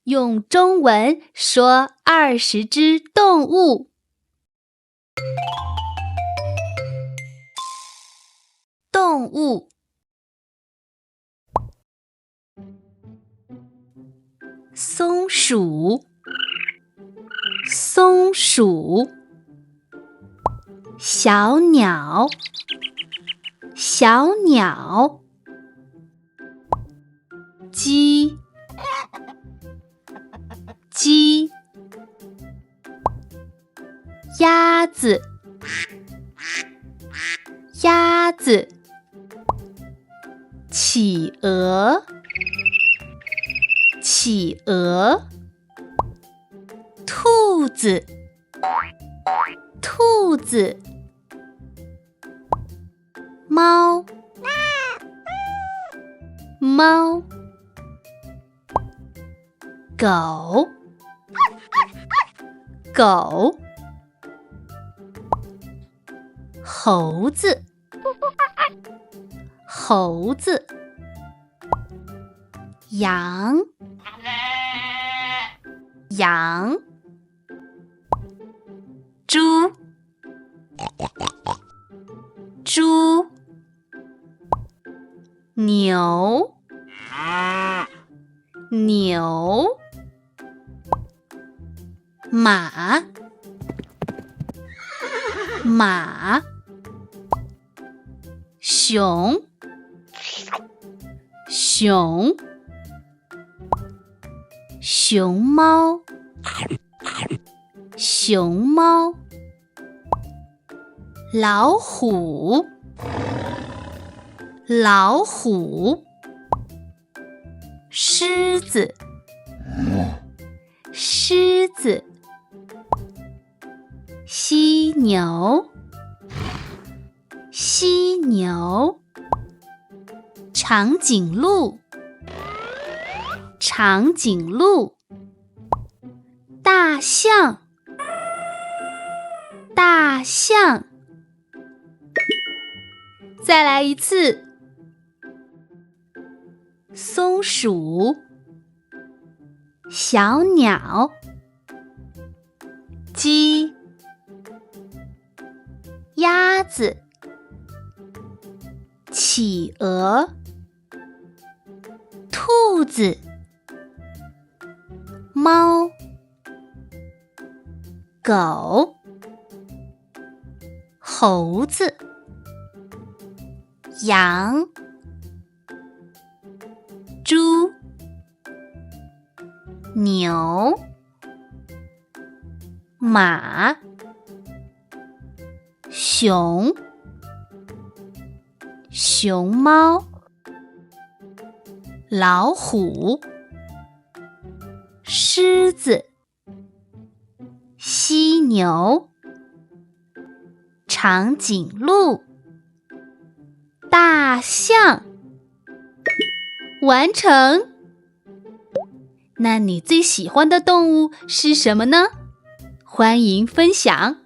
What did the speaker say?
用中文说20只动物。动物：松鼠，松鼠；小鸟，小鸟；鸡，鸡；鸭子，鸭子；企鹅，企鹅；兔子，兔子；猫，猫；狗，狗；猴子，猴子；羊，羊；猪，猪；牛，牛；马，马；熊，熊；熊猫，熊猫；老虎，老虎；狮子，狮子；犀牛，犀牛；长颈鹿，长颈鹿；大象，大象。再来一次。松鼠，小鸟，鸡，鸭子，企鹅，兔子，猫，狗，猴子，羊，猪，牛，马，熊，熊猫，老虎，狮子，犀牛，长颈鹿，大象。完成！那你最喜欢的动物是什么呢？欢迎分享。